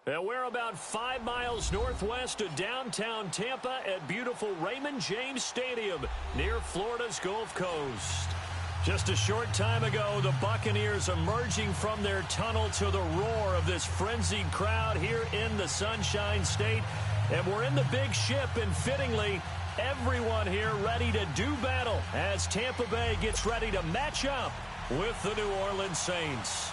And we're about 5 miles northwest of downtown Tampa at beautiful Raymond James Stadium near Florida's Gulf Coast. Just a short time ago, the Buccaneers emerging from their tunnel to the roar of this frenzied crowd here in the Sunshine State. And we're in the big ship, and fittingly, everyone here ready to do battle as Tampa Bay gets ready to match up with the New Orleans Saints.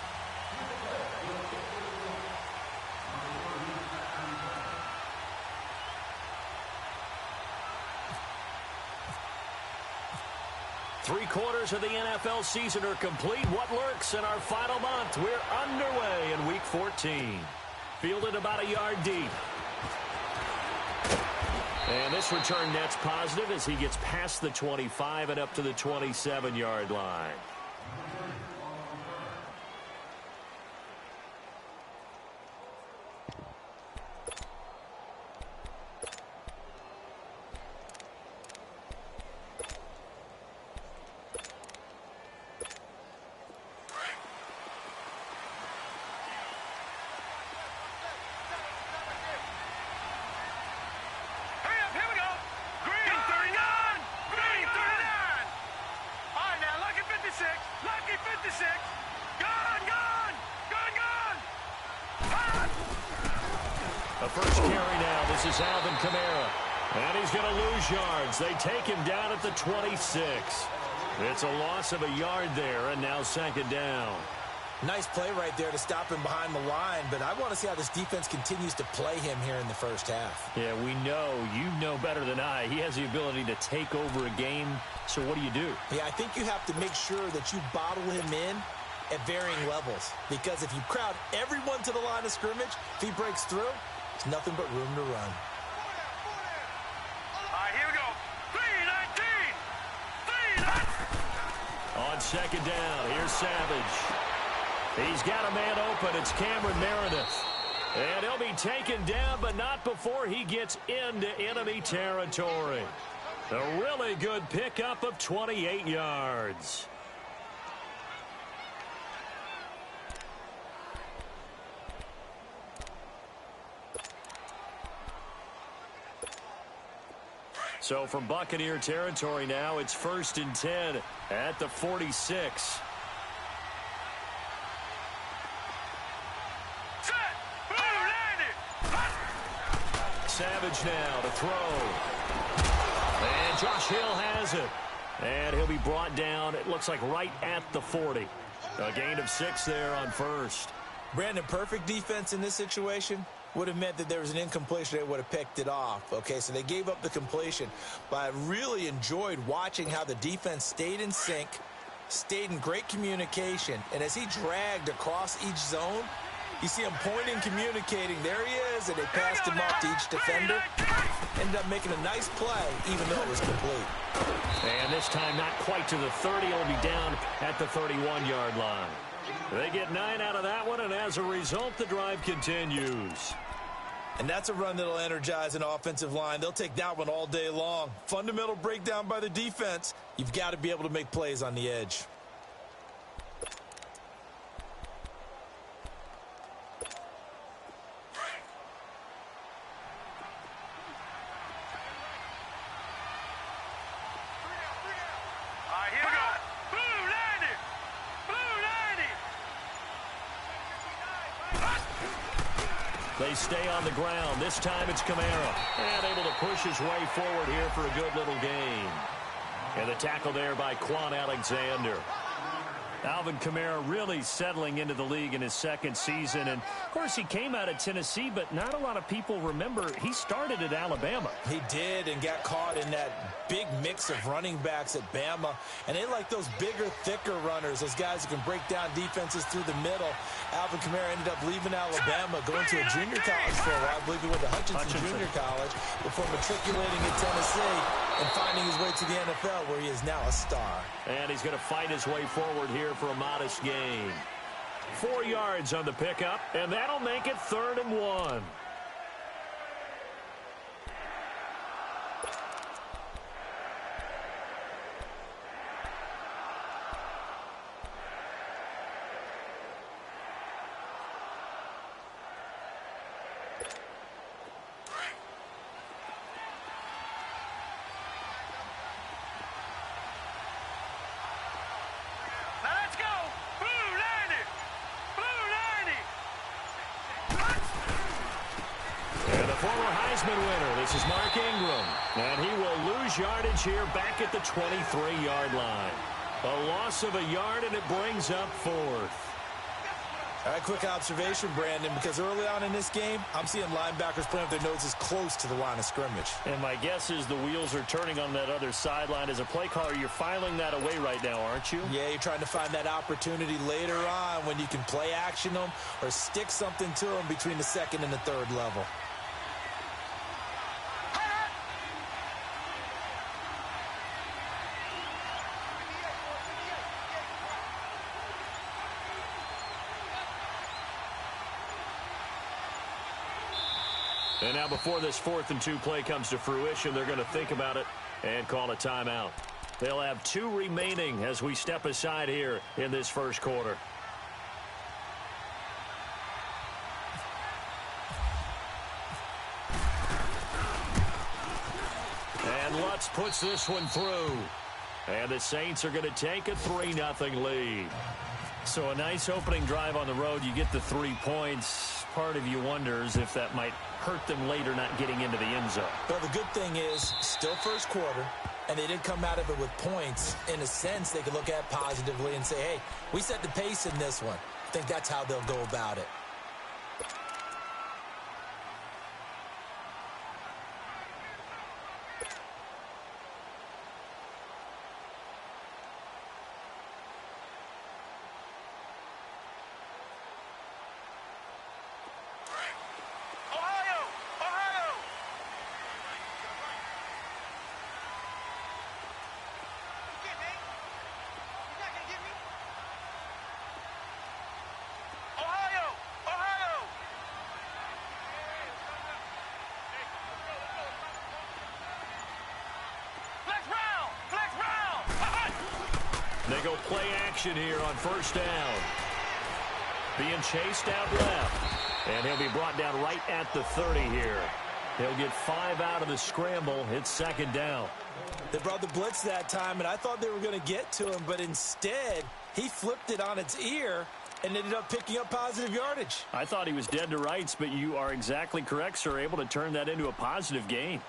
Three-quarters of the NFL season are complete. What lurks in our final month? We're underway in Week 14. Fielded about a yard deep. And this return net's positive as he gets past the 25 and up to the 27-yard line. The first carry now. This is Alvin Kamara. And he's going to lose yards. They take him down at the 26. It's a loss of a yard there, and now second down. Nice play right there to stop him behind the line, but I want to see how this defense continues to play him here in the first half. Yeah, we know. You know better than I. He has the ability to take over a game, so what do you do? Yeah, I think you have to make sure that you bottle him in at varying levels, because if you crowd everyone to the line of scrimmage, if he breaks through, there's nothing but room to run. All right, here we go. 3-19. On second down, here's Savage. He's got a man open. It's Cameron Meredith. And he'll be taken down, but not before he gets into enemy territory. A really good pickup of 28 yards. So from Buccaneer territory now, it's 1st and 10 at the 46. Savage now to throw. And Josh Hill has it. And he'll be brought down, it looks like right at the 40. A gain of 6 there on first. Brandon, perfect defense in this situation would have meant that there was an incompletion. They would have picked it off. Okay, so they gave up the completion. But I really enjoyed watching how the defense stayed in sync, stayed in great communication. And as he dragged across each zone, you see him pointing, communicating. There he is, and they passed him off to each defender. Ended up making a nice play, even though it was complete. And this time not quite to the 30. He'll be down at the 31-yard line. They get 9 out of that one, and as a result, the drive continues. And that's a run that'll energize an offensive line. They'll take that one all day long. Fundamental breakdown by the defense. You've got to be able to make plays on the edge. They stay on the ground. This time it's Kamara. And able to push his way forward here for a good little gain. And the tackle there by Quan Alexander. Alvin Kamara really settling into the league in his second season. And, of course, he came out of Tennessee, but not a lot of people remember he started at Alabama. He did, and got caught in that big mix of running backs at Bama. And they like those bigger, thicker runners, those guys who can break down defenses through the middle. Alvin Kamara ended up leaving Alabama, going to a junior college for a while. I believe he went to Hutchinson Junior College before matriculating in Tennessee and finding his way to the NFL, where he is now a star. And he's going to fight his way forward here for a modest gain. 4 yards on the pickup, and that'll make it 3rd and 1. Heisman winner. This is Mark Ingram. And he will lose yardage here back at the 23-yard line. A loss of a yard, and it brings up fourth. All right, quick observation, Brandon, because early on in this game, I'm seeing linebackers putting up their noses close to the line of scrimmage. And my guess is the wheels are turning on that other sideline. As a play caller, you're filing that away right now, aren't you? Yeah, you're trying to find that opportunity later on when you can play action them or stick something to them between the second and the third level. And now before this 4th and 2 play comes to fruition, they're going to think about it and call a timeout. They'll have 2 remaining as we step aside here in this first quarter. And Lutz puts this one through. And the Saints are going to take a 3-0 lead. So a nice opening drive on the road. You get the 3 points. Part of you wonders if that might hurt them later not getting into the end zone. Well, the good thing is, still first quarter, and they didn't come out of it with points. In a sense, they could look at positively and say, hey, we set the pace in this one. I think that's how they'll go about it. They go play action here on first down. Being chased out left. And he'll be brought down right at the 30 here. He'll get 5 out of the scramble. It's second down. They brought the blitz that time, and I thought they were going to get to him, but instead, he flipped it on its ear and ended up picking up positive yardage. I thought he was dead to rights, but you are exactly correct, sir. Able to turn that into a positive gain.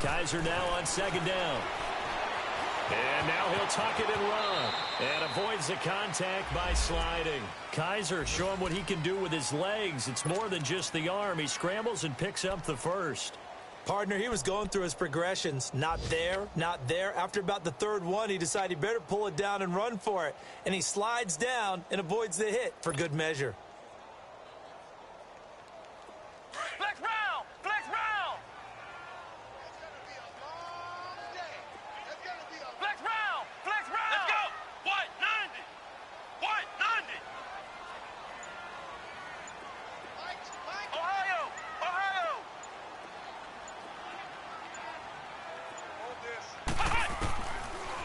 Kaiser now on second down. And now he'll tuck it and run. And avoids the contact by sliding. Kaiser showing what he can do with his legs. It's more than just the arm. He scrambles and picks up the first. Partner, he was going through his progressions. Not there, not there. After about the third one, he decided he better pull it down and run for it. And he slides down and avoids the hit for good measure.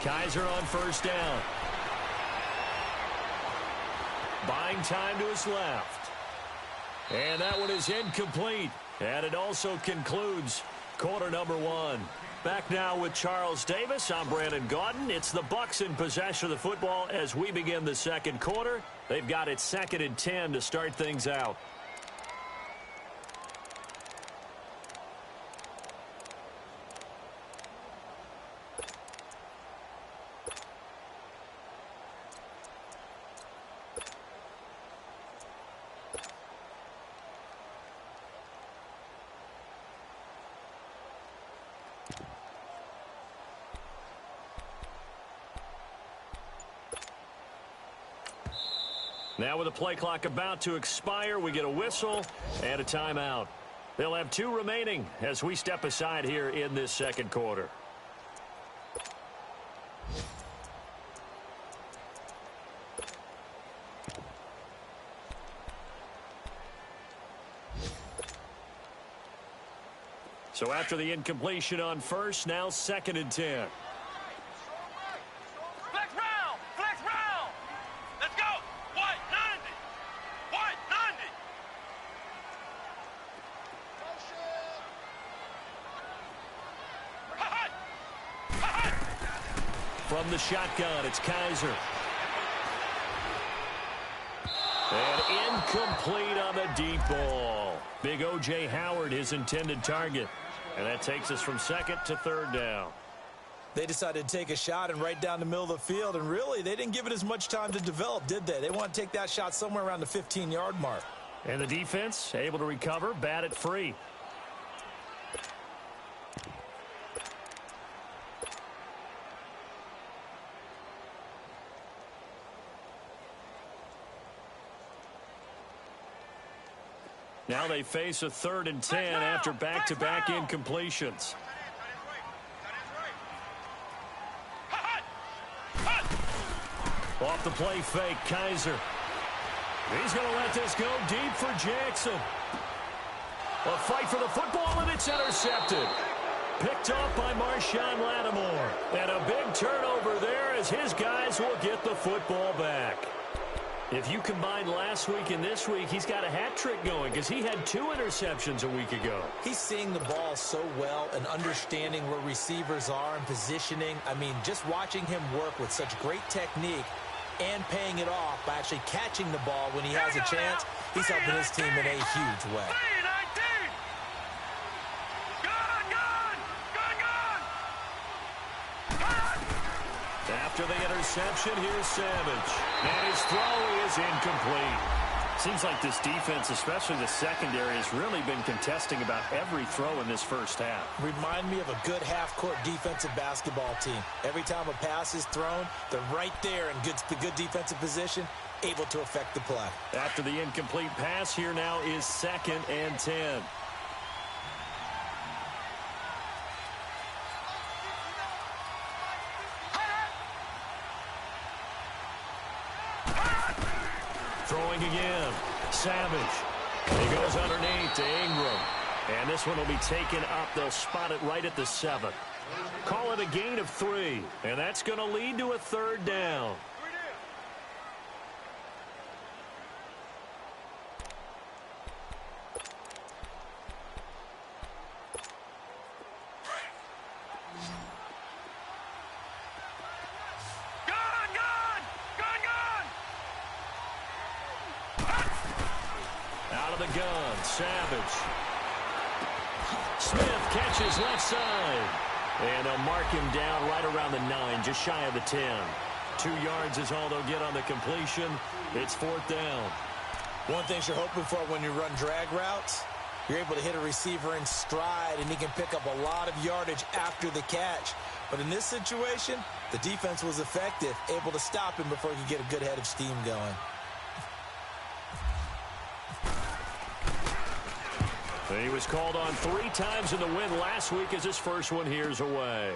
Kaiser on first down. Buying time to his left. And that one is incomplete. And it also concludes quarter number 1. Back now with Charles Davis. I'm Brandon Gaudin. It's the Bucs in possession of the football as we begin the second quarter. They've got it 2nd and 10 to start things out. Now with the play clock about to expire, we get a whistle and a timeout. They'll have 2 remaining as we step aside here in this second quarter. So after the incompletion on first, now 2nd and 10. Flex round! Flex round! Let's go! from the shotgun. It's Kaiser. And incomplete on the deep ball. Big O.J. Howard, his intended target. And that takes us from second to third down. They decided to take a shot and right down the middle of the field, and really, they didn't give it as much time to develop, did they? They want to take that shot somewhere around the 15-yard mark. And the defense able to recover, bat it free. Now they face a 3rd and 10 after back-to-back incompletions. Off the play fake, Kaiser. He's going to let this go deep for Jackson. A fight for the football, and it's intercepted. Picked off by Marshawn Lattimore. And a big turnover there as his guys will get the football back. If you combine last week and this week, he's got a hat trick going because he had 2 interceptions a week ago. He's seeing the ball so well and understanding where receivers are and positioning. I mean, just watching him work with such great technique and paying it off by actually catching the ball when he has a chance, he's helping his team in a huge way. After the interception, here's Savage. And his throw is incomplete. Seems like this defense, especially the secondary, has really been contesting about every throw in this first half. Remind me of a good half-court defensive basketball team. Every time a pass is thrown, they're right there in good defensive position, able to affect the play. After the incomplete pass, here now is 2nd and 10. Throwing again. Savage. He goes underneath to Ingram. And this one will be taken up. They'll spot it right at the 7. Call it a gain of 3. And that's going to lead to a 3rd down. Gun, Savage. Smith catches left side. And they'll mark him down right around the 9, just shy of the 10. 2 yards is all they'll get on the completion. It's 4th down. One thing you're hoping for when you run drag routes, you're able to hit a receiver in stride, and he can pick up a lot of yardage after the catch. But in this situation, the defense was effective, able to stop him before he could get a good head of steam going. He was called on 3 times in the win last week as his first one here's away.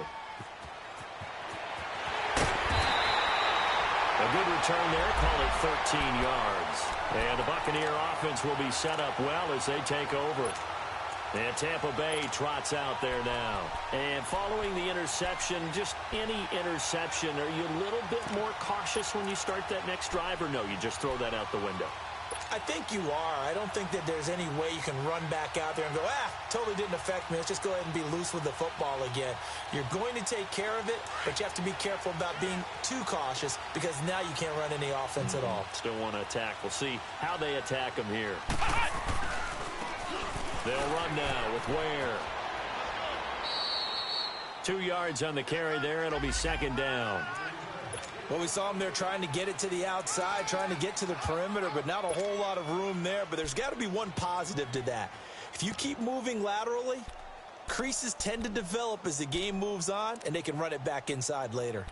A good return there, call it 13 yards. And the Buccaneer offense will be set up well as they take over. And Tampa Bay trots out there now. And following the interception, just any interception, are you a little bit more cautious when you start that next drive, or no, you just throw that out the window? I think you are. I don't think that there's any way you can run back out there and go, totally didn't affect me. Let's just go ahead and be loose with the football again. You're going to take care of it, but you have to be careful about being too cautious because now you can't run any offense at all. Still want to attack. We'll see how they attack him here. They'll run now with Ware. 2 yards on the carry there. It'll be 2nd down. Well, we saw him there trying to get it to the outside, trying to get to the perimeter, but not a whole lot of room there. But there's got to be one positive to that. If you keep moving laterally, creases tend to develop as the game moves on, and they can run it back inside later.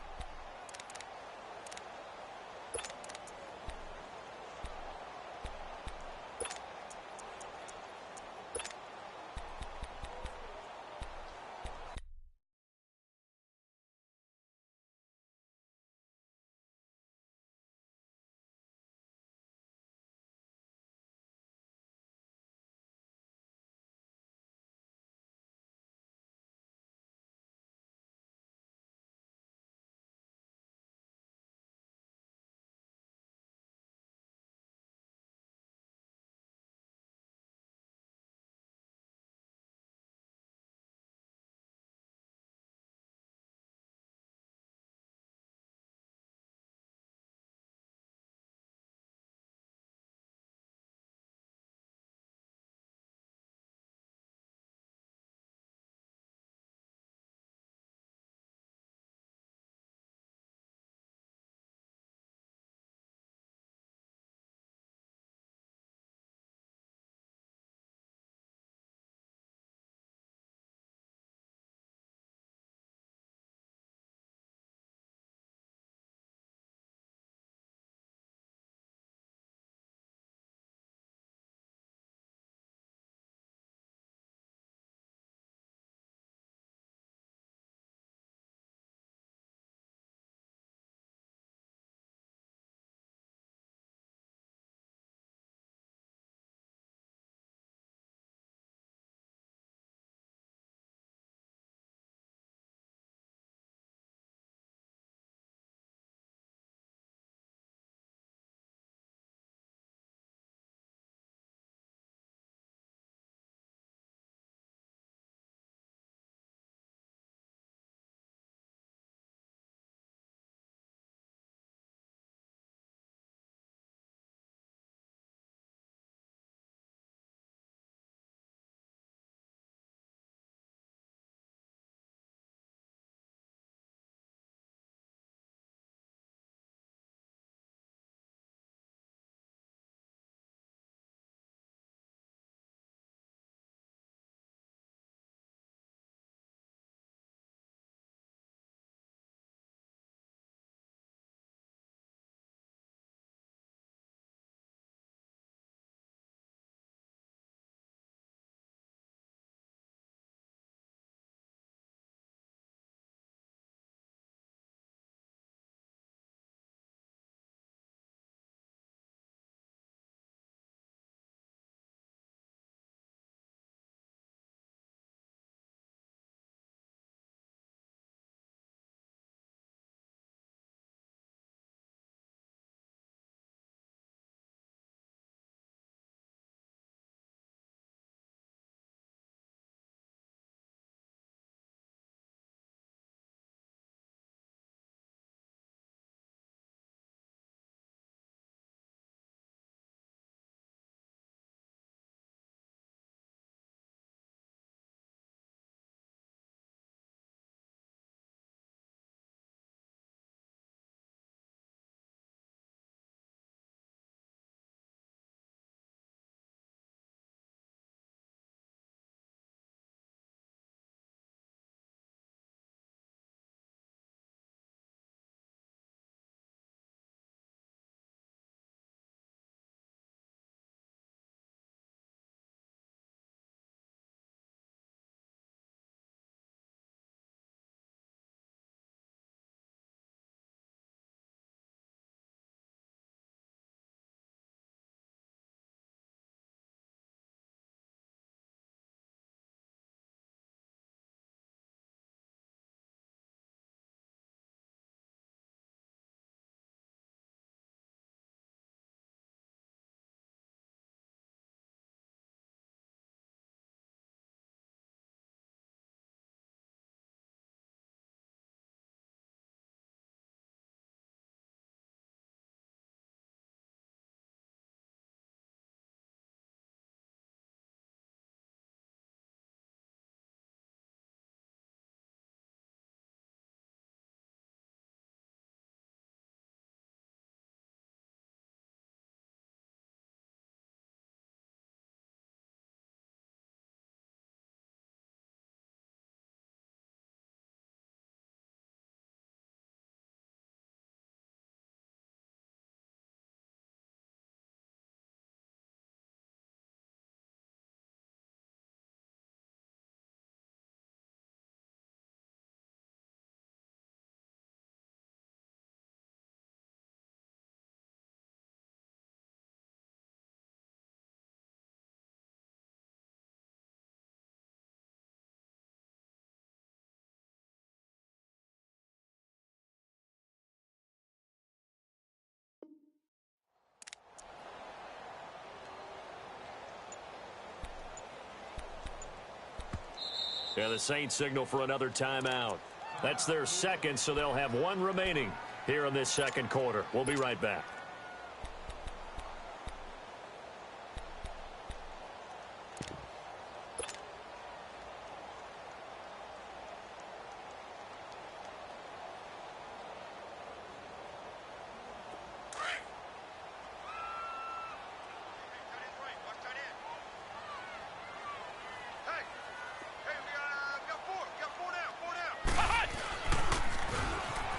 Yeah, the Saints signal for another timeout. That's their second, so they'll have one remaining here in this second quarter. We'll be right back.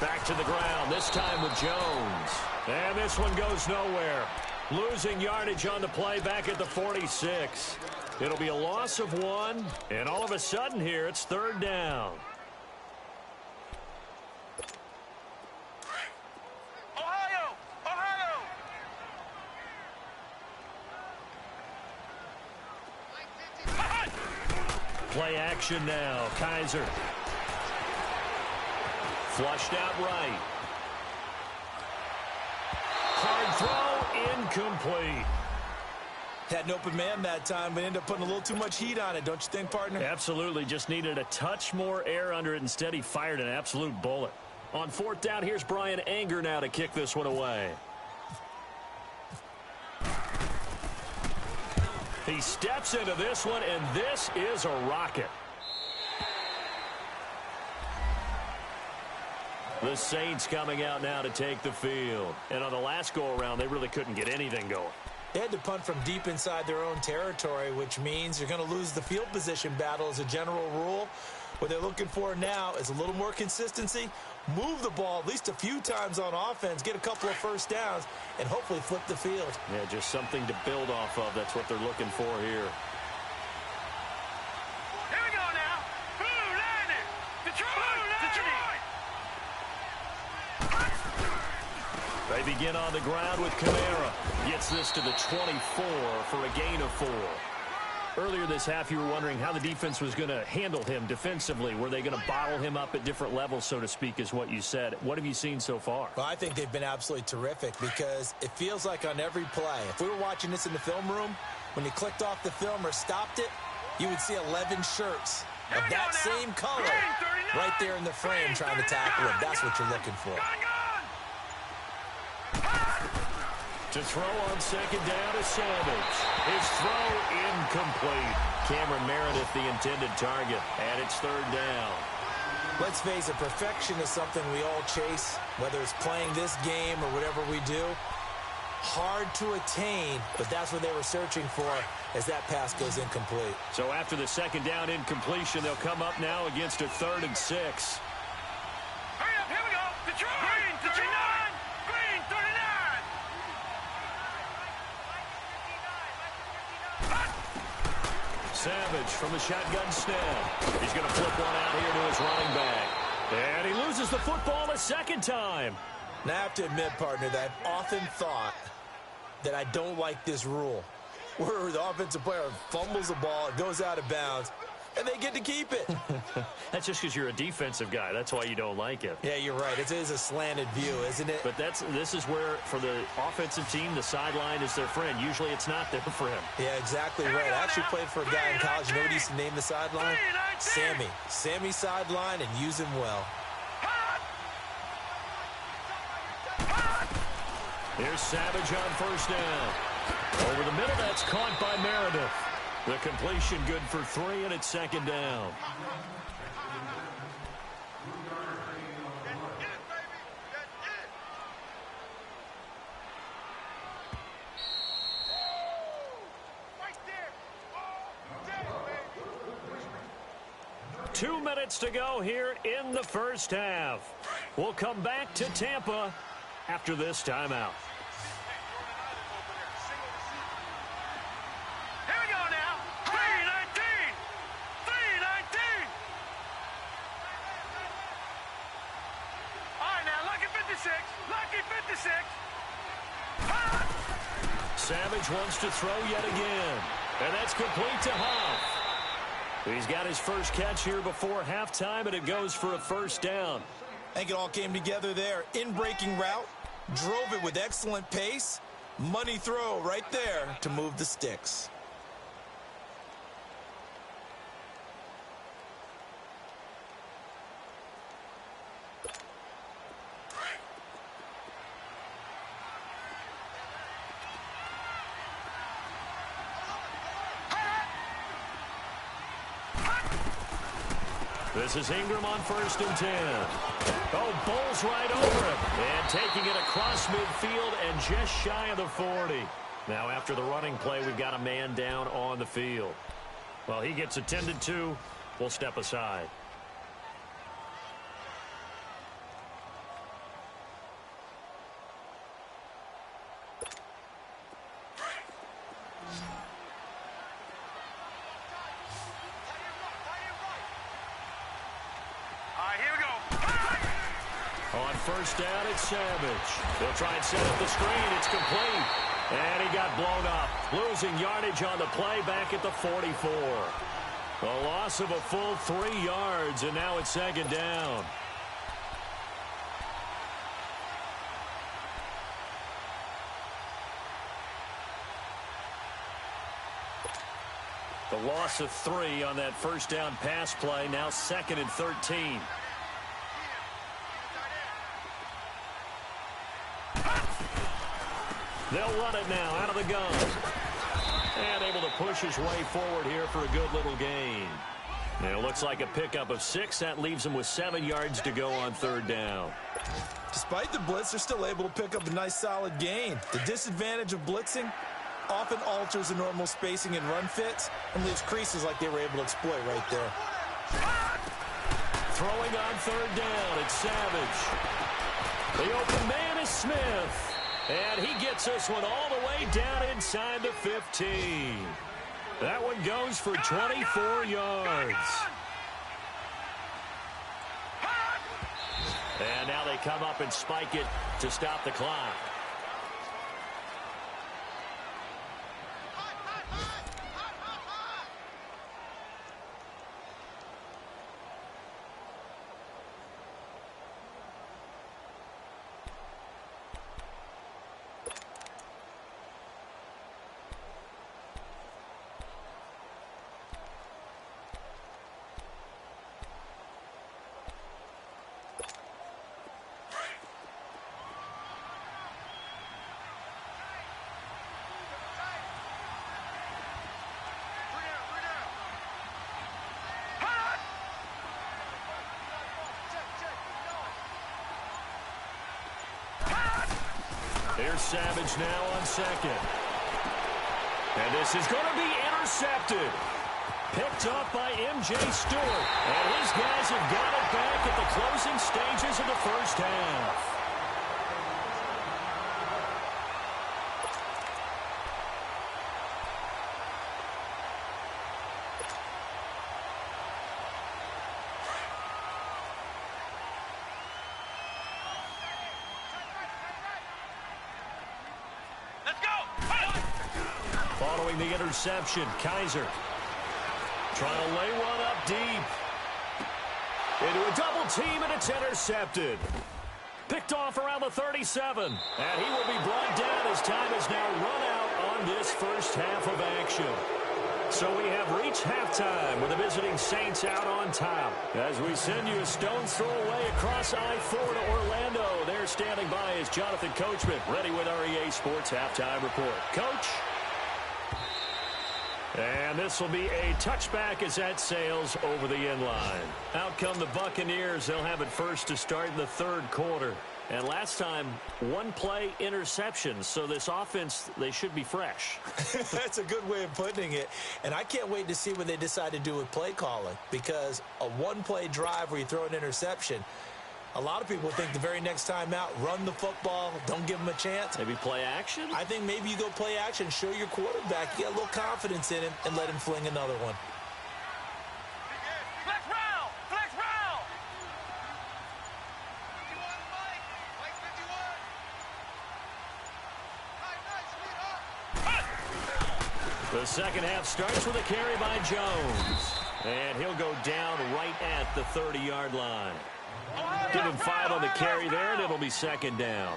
Back to the ground, this time with Jones. And this one goes nowhere. Losing yardage on the play back at the 46. It'll be a loss of 1, and all of a sudden here, it's third down. Ohio! Ohio! Play action now, Kaiser. Flushed out right. Hard throw, incomplete. Had an open man that time, but ended up putting a little too much heat on it, don't you think, partner? Absolutely, just needed a touch more air under it. Instead, he fired an absolute bullet. On fourth down, here's Brian Anger now to kick this one away. He steps into this one, and this is a rocket. The Saints coming out now to take the field. And on the last go-around, they really couldn't get anything going. They had to punt from deep inside their own territory, which means you're going to lose the field position battle as a general rule. What they're looking for now is a little more consistency, move the ball at least a few times on offense, get a couple of first downs, and hopefully flip the field. Yeah, just something to build off of. That's what they're looking for here. Here we go now. Who landed? Detroit! They begin on the ground with Kamara. Gets this to the 24 for a gain of 4. Earlier this half, you were wondering how the defense was going to handle him defensively. Were they going to bottle him up at different levels, so to speak, is what you said. What have you seen so far? Well, I think they've been absolutely terrific because it feels like on every play, if we were watching this in the film room, when you clicked off the film or stopped it, you would see 11 shirts of that same color right there in the frame trying to tackle him. That's what you're looking for. To throw on second down is Savage. His throw incomplete. Cameron Meredith the intended target, and it's third down. Let's face it, perfection is something we all chase, whether it's playing this game or whatever we do. Hard to attain, but that's what they were searching for as that pass goes incomplete. So after the second down incompletion, they'll come up now against a 3rd and 6. Hurry up, here we go. Detroit! Green, 39! Green, 39! Savage from the shotgun snap. He's going to flip one out here to his running back. And he loses the football a second time. Now, I have to admit, partner, that I've often thought that I don't like this rule, where the offensive player fumbles the ball, it goes out of bounds, and they get to keep it. That's just because you're a defensive guy. That's why you don't like it. Yeah, you're right. It is a slanted view, isn't it? But this is where, for the offensive team, the sideline is their friend. Usually it's not there for him. Yeah, exactly right. I actually played for a guy in college. You know what he used to name the sideline? Sammy. Sammy sideline, and use him well. Here's Savage on first down. Over the middle, that's caught by Meredith. The completion good for 3, and it's second down. Two minutes to go here in the first half. We'll come back to Tampa after this timeout. Here we go now. 3:19. 3:19. All right, now, lucky 56. Lucky 56. Savage wants to throw yet again. And that's complete to Huff. He's got his first catch here before halftime, and it goes for a first down. I think it all came together there. In-breaking route, drove it with excellent pace. Money throw right there to move the sticks. This is Ingram on 1st and 10. Oh, bowls right over him. And taking it across midfield and just shy of the 40. Now after the running play, we've got a man down on the field. Well, he gets attended to. We'll step aside. On 1st down, it's Savage. They'll try and set up the screen. It's complete. And he got blown up. Losing yardage on the play back at the 44. A loss of a full 3 yards, and now it's 2nd down. The loss of 3 on that 1st down pass play. Now 2nd and 13. They'll run it now out of the gun. And able to push his way forward here for a good little gain. And it looks like a pickup of 6. That leaves him with 7 yards to go on 3rd down. Despite the blitz, they're still able to pick up a nice solid gain. The disadvantage of blitzing often alters the normal spacing and run fits and leaves creases like they were able to exploit right there. Throwing on 3rd down, it's Savage. The open man is Smith. And he gets this one all the way down inside the 15. That one goes for 24 yards. And now they come up and spike it to stop the clock. Here's Savage now on 2nd. And this is going to be intercepted. Picked up by M.J. Stewart. And his guys have got it back at the closing stages of the 1st half. Following the interception, Kaiser trying to lay one up deep. Into a double team, and it's intercepted. Picked off around the 37. And he will be brought down as time is now run out on this 1st half of action. So we have reached halftime with the visiting Saints out on top. As we send you a stone's throw away across I-4 to Orlando. There standing by is Jonathan Coachman, ready with our EA Sports Halftime Report. Coach? And this will be a touchback as that sails over the end line. Out come the Buccaneers. They'll have it first to start in the 3rd quarter. And last time, 1-play interception. So this offense, they should be fresh. That's a good way of putting it. And I can't wait to see what they decide to do with play calling. Because a 1-play drive where you throw an interception, a lot of people think the very next time out, run the football, don't give them a chance. Maybe play action? I think maybe you go play action, show your quarterback, you get a little confidence in him, and let him fling another one. Flex round! Flex round! The 2nd half starts with a carry by Jones. And he'll go down right at the 30-yard line. Give him 5 on the carry there, and it'll be 2nd down.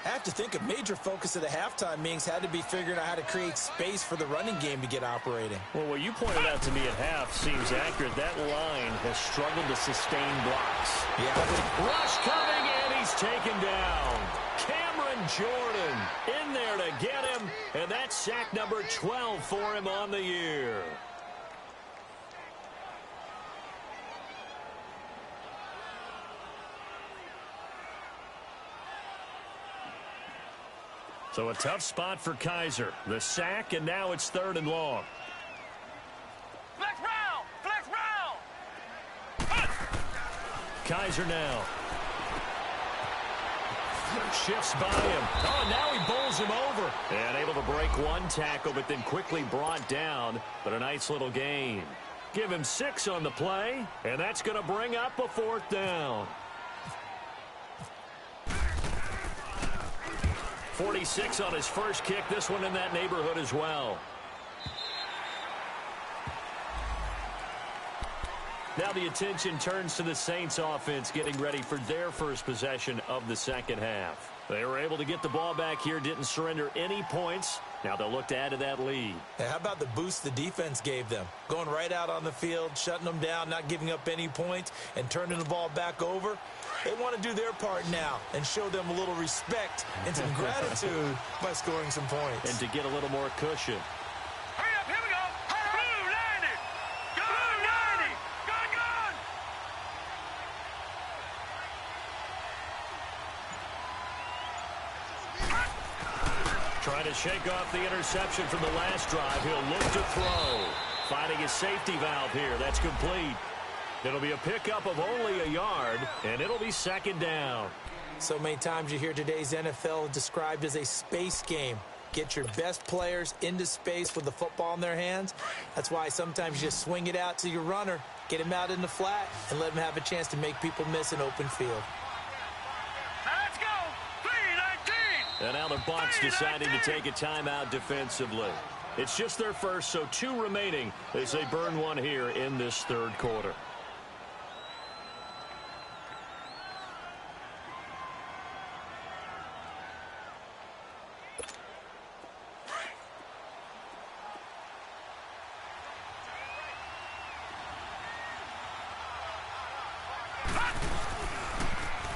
I have to think a major focus of the halftime meetings had to be figuring out how to create space for the running game to get operating. Well, what you pointed out to me at half seems accurate. That line has struggled to sustain blocks. Yeah. Rush coming, and he's taken down. Cameron Jordan in there to get him, and that's sack number 12 for him on the year. So a tough spot for Kaiser. The sack, and now it's 3rd and long. Flex round! Flex round! Kaiser now. Shifts by him. Oh, now he bowls him over. And able to break one tackle, but then quickly brought down. But a nice little gain. Give him 6 on the play, and that's going to bring up a 4th down. 46 on his first kick. This one in that neighborhood as well. Now the attention turns to the Saints offense getting ready for their first possession of the second half. They were able to get the ball back here, didn't surrender any points. Now they'll look to add to that lead. How about the boost the defense gave them? Going right out on the field, shutting them down, not giving up any points, and turning the ball back over. They want to do their part now and show them a little respect and some gratitude by scoring some points. And to get a little more cushion. Hurry up, here we go! Blue 90! Good 90! Good, good! Trying to shake off the interception from the last drive. He'll look to throw. Finding his safety valve here. That's complete. It'll be a pickup of only a yard, and it'll be 2nd down. So many times you hear today's NFL described as a space game. Get your best players into space with the football in their hands. That's why sometimes you just swing it out to your runner, get him out in the flat, and let him have a chance to make people miss an open field. Now let's go! 3-19! And now the Bucs deciding to take a timeout defensively. It's just their first, so 2 remaining as they burn one here in this 3rd quarter.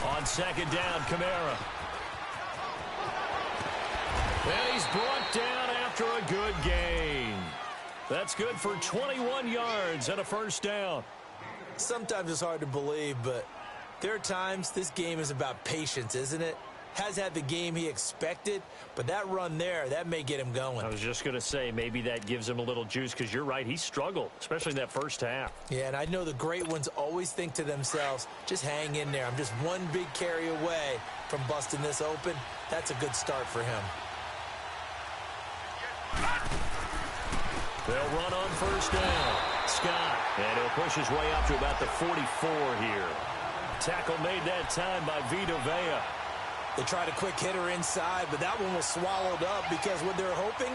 On 2nd down, Kamara. And he's brought down after a good gain. That's good for 21 yards and a 1st down. Sometimes it's hard to believe, but there are times this game is about patience, isn't it? Has had the game he expected, but that run there, that may get him going. I was just going to say, maybe that gives him a little juice, because you're right, he struggled, especially in that first half. Yeah, and I know the great ones always think to themselves, just hang in there. I'm just one big carry away from busting this open. That's a good start for him. They'll run on 1st down. Scott, and he'll push his way up to about the 44 here. Tackle made that time by Vita Vea. They tried a quick hitter inside, but that one was swallowed up because what they're hoping,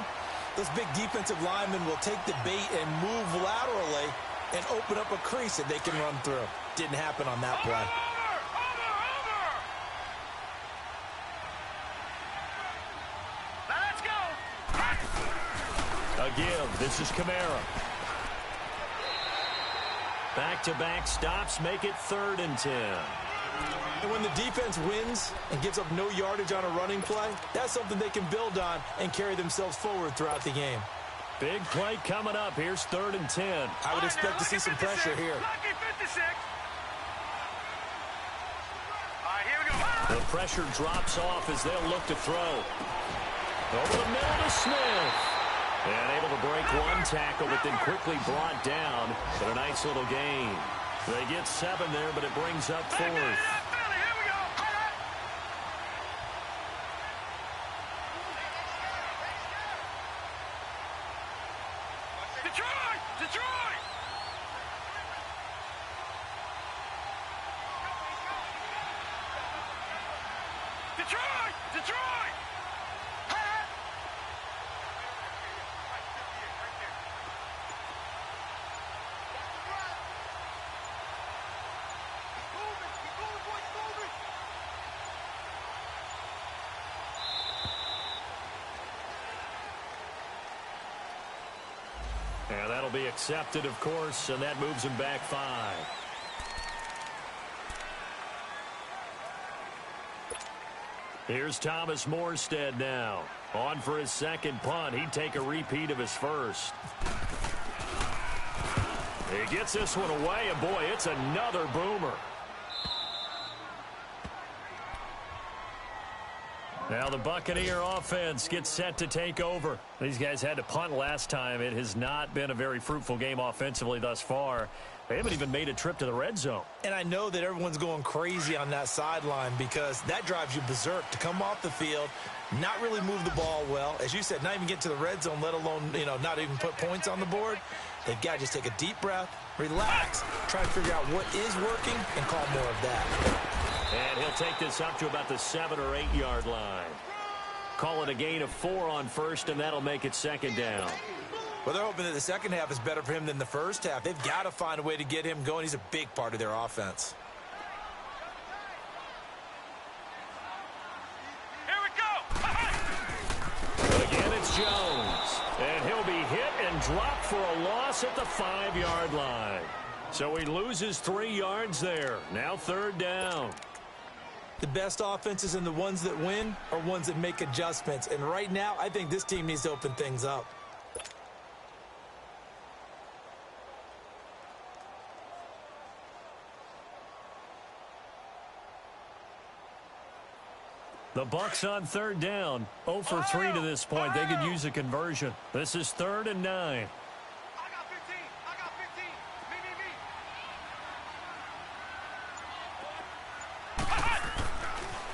those big defensive linemen will take the bait and move laterally and open up a crease that they can run through. Didn't happen on that play. Now let's go! A give. This is Kamara. Back-to-back stops make it 3rd and 10. And when the defense wins and gives up no yardage on a running play, that's something they can build on and carry themselves forward throughout the game. Big play coming up. Here's 3rd and 10. I would expect to see some pressure here. Lucky 56. All right, here we go. The pressure drops off as they'll look to throw. Over the middle to Smith. And able to break one tackle, but then quickly brought down. But a nice little gain. They get 7 there, but it brings up 4th. Here we go. Detroit! Detroit! Detroit! Detroit! And that'll be accepted, of course, and that moves him back 5. Here's Thomas Morstead now. On for his 2nd punt. He'd take a repeat of his first. He gets this one away, and boy, it's another boomer. Now the Buccaneer offense gets set to take over. These guys had to punt last time. It has not been a very fruitful game offensively thus far. They haven't even made a trip to the red zone. And I know that everyone's going crazy on that sideline because that drives you berserk to come off the field, not really move the ball well. As you said, not even get to the red zone, let alone, not even put points on the board. They've got to just take a deep breath, relax, try to figure out what is working, and call more of that. And he'll take this up to about the 7 or 8 yard line. Call it a gain of 4 on first, and that'll make it second down. Well, they're hoping that the second half is better for him than the first half. They've got to find a way to get him going. He's a big part of their offense. Here we go. Again, it's Jones. And he'll be hit and dropped for a loss at the 5-yard line. So he loses 3 yards there. Now third down. The best offenses and the ones that win are ones that make adjustments. And right now, I think this team needs to open things up. The Bucs on third down. 0 for 3 to this point. They could use a conversion. This is 3rd and 9. I got 15. I got 15. Me.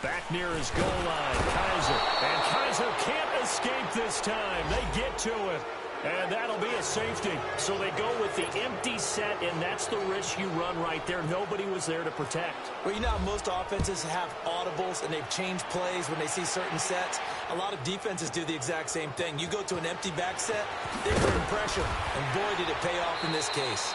Back near his goal line, Kaiser. And Kaiser can't escape this time. They get to it. And that'll be a safety. So they go with the empty set, and that's the risk you run right there. Nobody was there to protect. Well, you know how most offenses have audibles and they've changed plays when they see certain sets? A lot of defenses do the exact same thing. You go to an empty back set, they put in pressure. And boy, did it pay off in this case.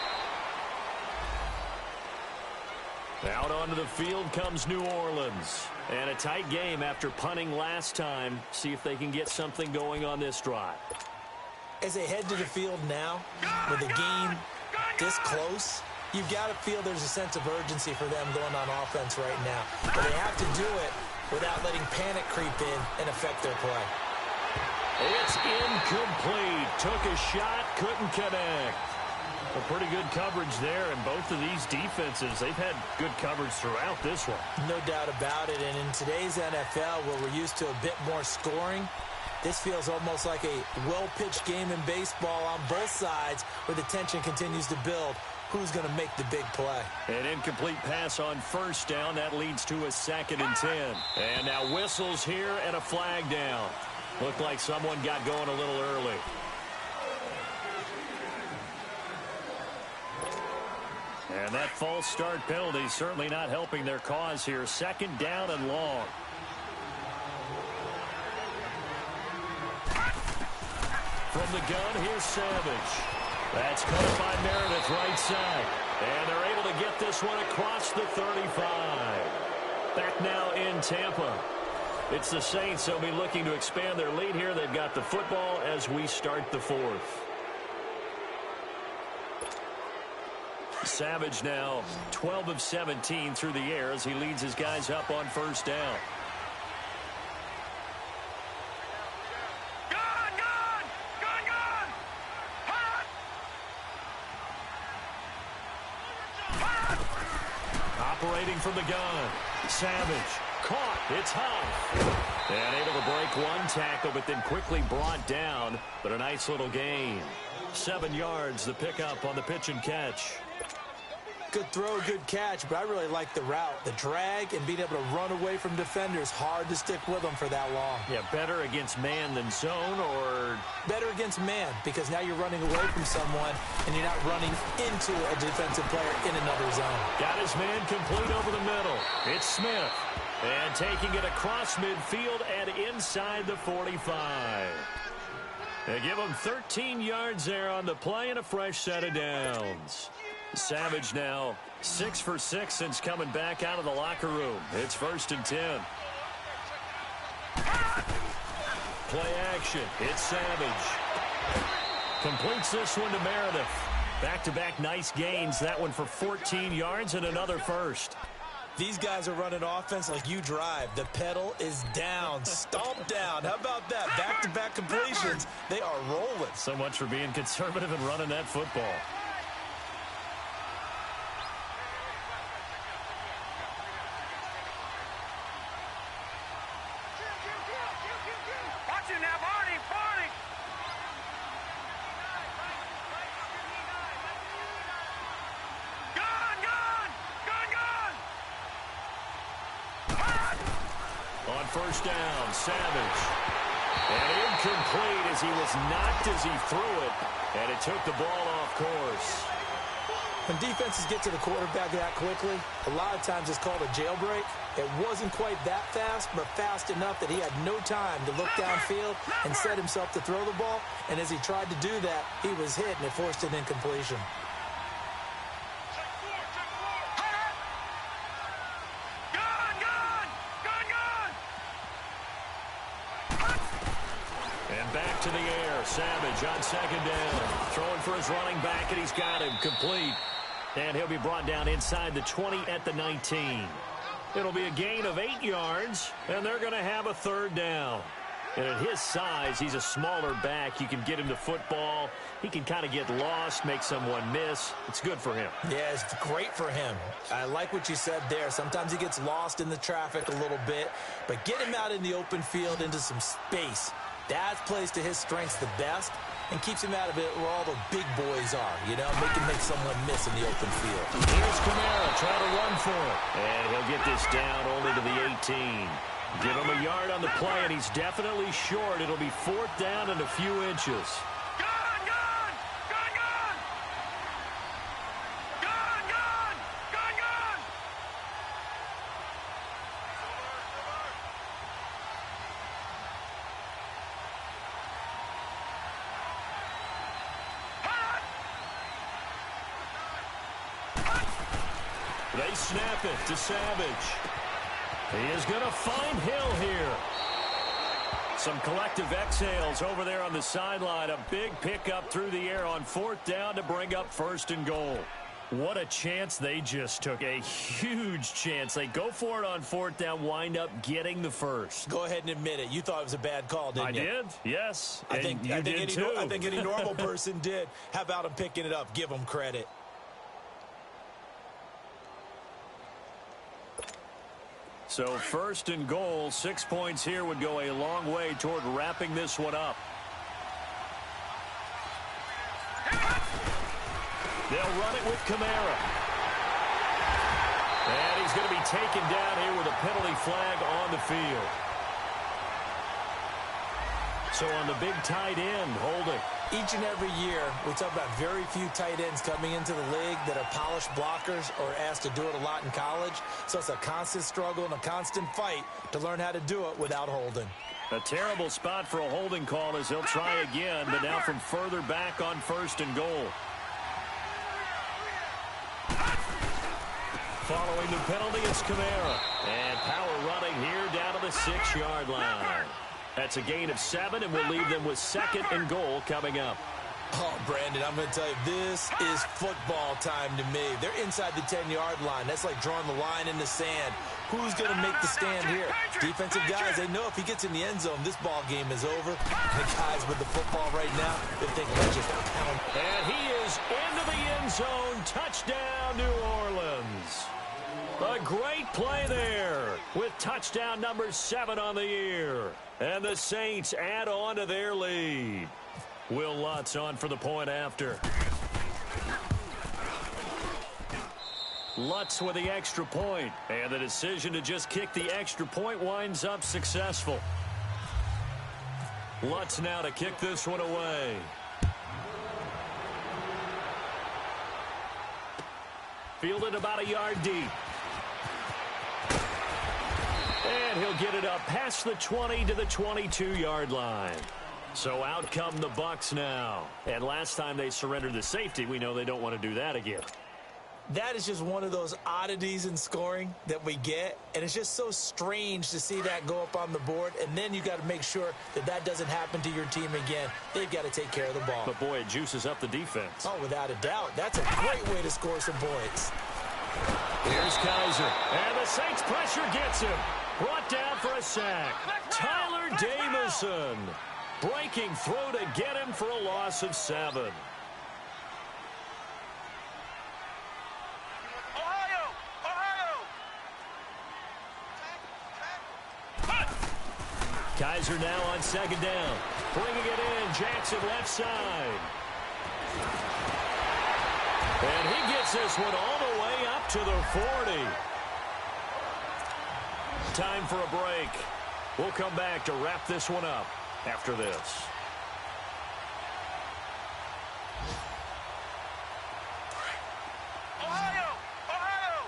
Out onto the field comes New Orleans. And a tight game after punting last time. See if they can get something going on this drive. As they head to the field now, with the game this close, you've got to feel there's a sense of urgency for them going on offense right now. But they have to do it without letting panic creep in and affect their play. It's incomplete. Took a shot, couldn't connect. Well, pretty good coverage there, and both of these defenses, they've had good coverage throughout this one. No doubt about it, and in today's NFL, where we're used to a bit more scoring, this feels almost like a well-pitched game in baseball on both sides where the tension continues to build. Who's going to make the big play? An incomplete pass on first down. That leads to a 2nd and 10. And now whistles here and a flag down. Looked like someone got going a little early. And that false start penalty certainly not helping their cause here. 2nd down and long. From the gun, here's Savage. That's caught by Meredith right side. And they're able to get this one across the 35. Back now in Tampa. It's the Saints. They'll be looking to expand their lead here. They've got the football as we start the 4th. Savage now 12 of 17 through the air as he leads his guys up on first down. Operating from the gun. Savage caught. It's Huff. And able to break one tackle, but then quickly brought down. But a nice little gain. 7 yards, the pickup on the pitch and catch. Good throw, good catch, but I really like the route. The drag and being able to run away from defenders. Hard to stick with them for that long. Yeah, better against man than zone, or? Better against man, because now you're running away from someone and you're not running into a defensive player in another zone. Got his man complete over the middle. It's Smith. And taking it across midfield and inside the 45. They give him 13 yards there on the play and a fresh set of downs. Savage now 6 for 6 since coming back out of the locker room. It's 1st and 10. Play action. It's Savage. Completes this one to Meredith. Back-to-back nice gains. That one for 14 yards and another first. These guys are running offense like you drive. The pedal is down. Stomp down. How about that? Back-to-back completions. They are rolling. So much for being conservative and running that football. first down. Savage. And incomplete as he was knocked as he threw it. And it took the ball off course. When defenses get to the quarterback that quickly, a lot of times it's called a jailbreak. It wasn't quite that fast, but fast enough that he had no time to look downfield and set himself to throw the ball. And as he tried to do that, he was hit, and it forced an incompletion. And back to the air. Savage on second down. Throwing for his running back, and he's got him complete. And he'll be brought down inside the 20 at the 19. It'll be a gain of 8 yards, and they're going to have a third down. And at his size, he's a smaller back. You can get him the football. He can kind of get lost, make someone miss. It's good for him. Yeah, it's great for him. I like what you said there. Sometimes he gets lost in the traffic a little bit, but get him out in the open field into some space. That plays to his strengths the best and keeps him out of it where all the big boys are, you know, make someone miss in the open field. Here's Kamara trying to run for it. And he'll get this down only to the 18. Give him a yard on the play, and he's definitely short. It'll be fourth down and a few inches. They snap it to Savage. He is going to find Hill here. Some collective exhales over there on the sideline. A big pickup through the air on fourth down to bring up first and goal. What a chance they just took. A huge chance. They go for it on fourth down, wind up getting the first. Go ahead and admit it. You thought it was a bad call, didn't you? I did, yes. I think any normal person did. How about him picking it up? Give him credit. So first and goal, 6 points here would go a long way toward wrapping this one up. They'll run it with Kamara. And he's going to be taken down here with a penalty flag on the field. So on the big tight end, holding. Each and every year, we talk about very few tight ends coming into the league that are polished blockers or asked to do it a lot in college. So it's a constant struggle and a constant fight to learn how to do it without holding. A terrible spot for a holding call as he'll try again, but now from further back on first and goal. Following the penalty, it's Kamara. And power running here down to the 6-yard line. That's a gain of 7, and we'll leave them with second and goal coming up. Oh, Brandon, I'm going to tell you, this is football time to me. They're inside the 10-yard line. That's like drawing the line in the sand. Who's going to make the stand here? Defensive guys, they know if he gets in the end zone, this ball game is over. The guys with the football right now, they're thinking, let's just pound. And he is into the end zone. Touchdown, New Orleans. A great play there with touchdown number 7 on the year. And the Saints add on to their lead. Will Lutz on for the point after. Lutz with the extra point. And the decision to just kick the extra point winds up successful. Lutz now to kick this one away. Fielded about a yard deep. And he'll get it up past the 20 to the 22-yard line. So out come the Bucs now. And last time they surrendered the safety, we know they don't want to do that again. That is just one of those oddities in scoring that we get. And it's just so strange to see that go up on the board. And then you got to make sure that that doesn't happen to your team again. They've got to take care of the ball. But, boy, it juices up the defense. Oh, without a doubt. That's a great way to score some points. Here's Kaiser. And the Saints pressure gets him. Brought down for a sack. Tyler Davison breaking through to get him for a loss of 7. Kaiser now on second down. Bringing it in. Jackson left side. And he gets this one all the way up to the 40. Time for a break. We'll come back to wrap this one up after this. Ohio! Ohio!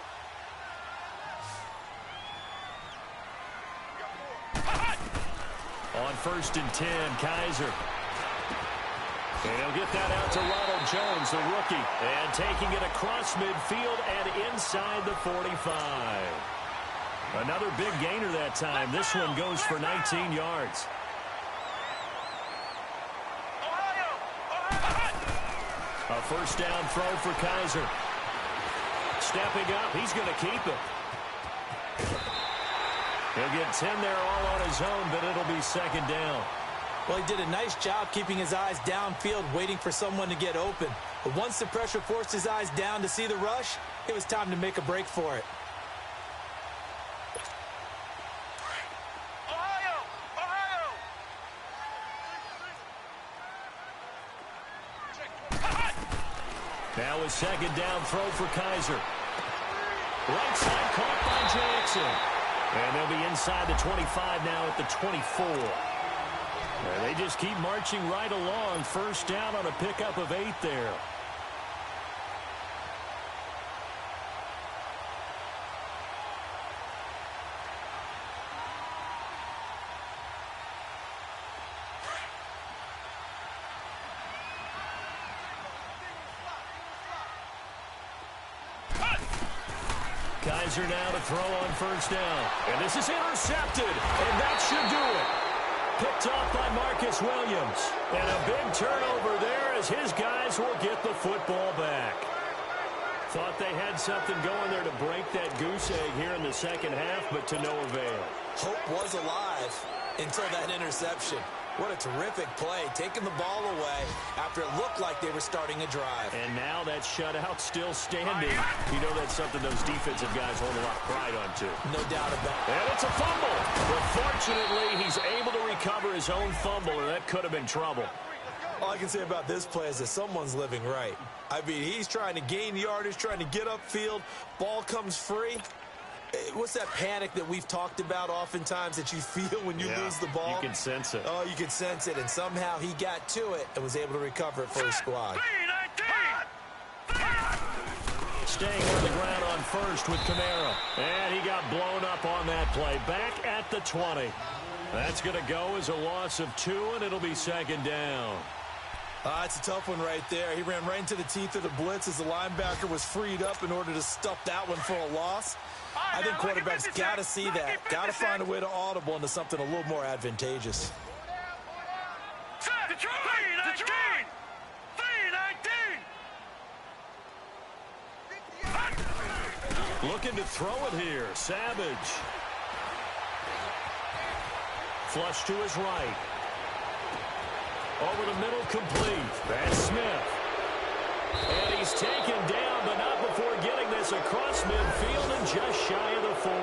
On 1st and 10, Kaiser. And he'll get that out to Ronald Jones, the rookie. And taking it across midfield and inside the 45. Another big gainer that time. This one goes for 19 yards. A first down throw for Kaiser. Stepping up, he's going to keep it. He'll get 10 there all on his own, but it'll be second down. Well, he did a nice job keeping his eyes downfield, waiting for someone to get open. But once the pressure forced his eyes down to see the rush, it was time to make a break for it. Ohio! Ohio! Now a second down throw for Kaiser. Right side caught by Jackson. And they'll be inside the 25 now at the 24. And they just keep marching right along. First down on a pickup of 8 there. Kaiser now to throw on first down. And this is intercepted. And that should do it. Picked off by Marcus Williams. And a big turnover there as his guys will get the football back. Thought they had something going there to break that goose egg here in the second half, but to no avail. Hope was alive until that interception. What a terrific play, taking the ball away after it looked like they were starting a drive. And now that shutout still standing. You know that's something those defensive guys hold a lot of pride on, too. No doubt about it. And it's a fumble. But fortunately, he's able to recover his own fumble, or that could have been trouble. All I can say about this play is that someone's living right. I mean, he's trying to gain yardage, trying to get upfield. Ball comes free. What's that panic that we've talked about oftentimes that you feel when you lose the ball? You can sense it. Oh, you can sense it. And somehow he got to it and was able to recover it for his squad. Staying on the ground on first with Camaro. And he got blown up on that play. Back at the 20. That's going to go as a loss of 2, and it'll be second down. It's a tough one right there. He ran right into the teeth of the blitz as the linebacker was freed up in order to stuff that one for a loss. I think quarterbacks got to see that. Got to find a way to audible into something a little more advantageous. Looking to throw it here. Savage. Flush to his right. Over the middle, complete. That's Smith. And he's taken down, but not before getting this across midfield and just shy of the 40.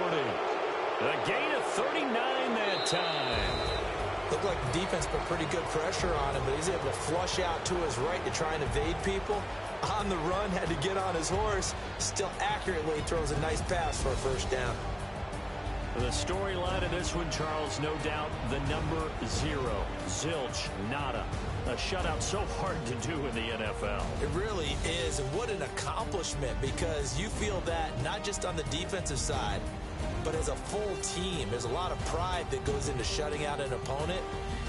A gain of 39 that time. Looked like the defense put pretty good pressure on him, but he's able to flush out to his right to try and evade people. On the run, had to get on his horse. Still accurately throws a nice pass for a first down. The storyline of this one, Charles, no doubt the number 0. Zilch, nada. A shutout so hard to do in the NFL. It really is, and what an accomplishment, because you feel that not just on the defensive side, but as a full team. There's a lot of pride that goes into shutting out an opponent.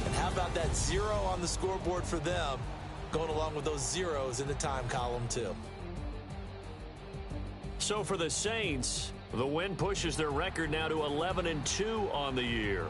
And how about that 0 on the scoreboard for them, going along with those zeros in the time column, too. So for the Saints, the win pushes their record now to 11-2 on the year.